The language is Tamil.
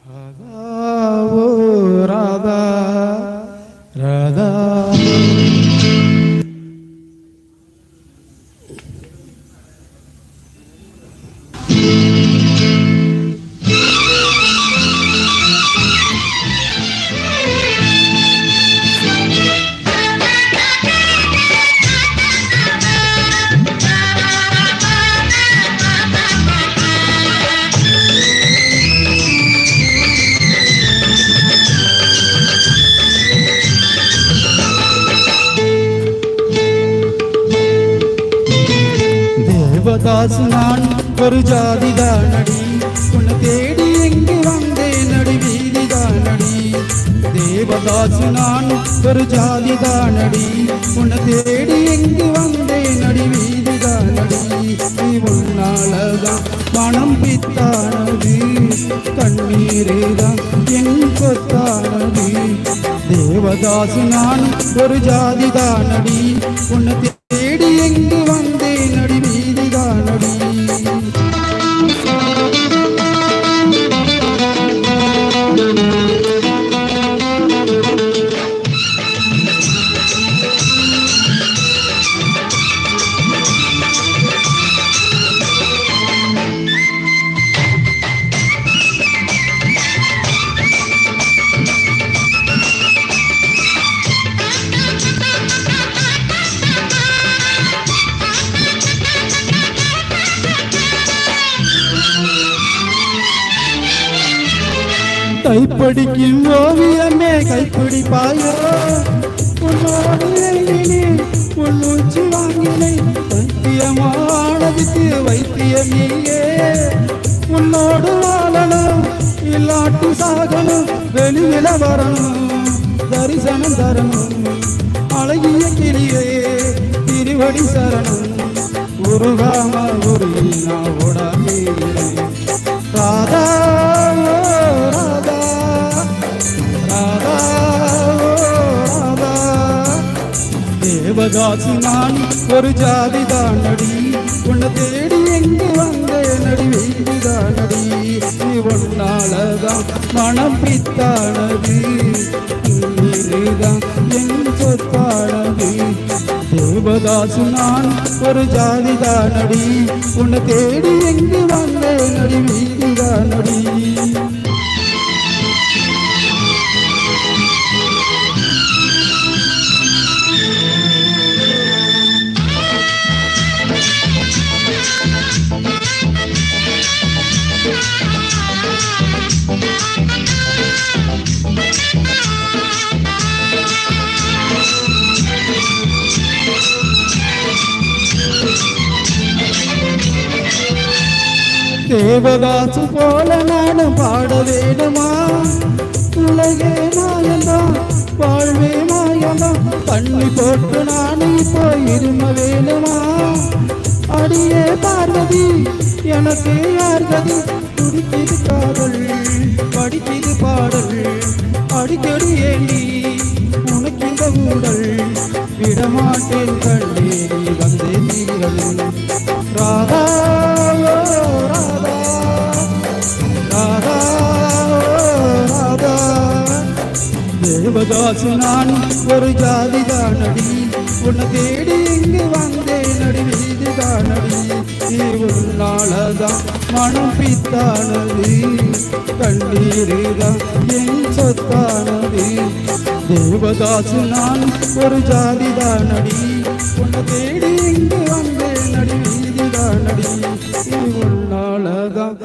ராதா ஓ ராதா ராதா தேவதாசு நான் ஒரு ஜாதிதானடி உன்னை தேடி எங்கு வந்தேன் நடி வீதிதானடி தேவதாசு நான் ஒரு ஜாதிதானடி உன்னை தேடி எங்கு வந்தேன் நடி வீதிதானடி நீ உன்னாலதான் மனம் பித்தானது கண்ணீருதான் என் கொத்தானது தேவதாசு நான் ஒரு ஜாதிதானடி உன்னை தேடி எங்கு வந்தேன் நடி வீதிதானடி கைப்படிக்கும் ஓவியமே கைப்பிடிப்பாயோ உன்னோடு எழுதினேன் உன்னூச்சி வாங்கினேன் வைத்தியமானதுக்கு வைத்தியம் நீயே உன்னோடு வாழணும் இல்லாட்டு சாகணும் வெளியில வரணும் தரிசனம் தரணும் அழகிய கிளியே திருவடி சரணம் உருகாம உருகினா ஓடாமே ராதா தேவதாசு நான் ஒரு ஜாதிதானடி உன்னை தேடி எங்கு வந்தேன் நடி வீதிதானடி நீ ஒன்னாலதான் மனம் பித்தானது நீதான் என் சொத்தானது தேவதாசு நான் ஒரு ஜாதிதானடி உன்னை தேடி எங்கு வந்தேன் நடி வீதிதானடி தேவதாசு போல நானும் பாட வேணுமா உலகே மாயந்தான் வாழ்வே மாயந்தான் பண்ணி போட்டு நானும் இப்போ இரும வேணுமா அடியே பார்வதி எனக்கு யார்கதி துடிக்கிது காதல் படிக்கிது பாடல் அடிக்கடி ஏண்டி உனக்கு இந்த ஊடல் விடமாட்டேன் கண்டே நீ வந்தே தீரல் ராதா தேவதாசு நான் ஒரு ஜாதிதானடி உன்னை தேடி இங்கு வந்தேன் நடி வீதிதானடி நீ உன்னாலதான் மனம் பித்தானது கண்ணீருதான் என் சொத்தானது தேவதாசு நான் ஒரு ஜாதிதானடி உன்னை தேடி இங்கு வந்தேன் நடி வீதிதானடி நீ உன்னாலதான்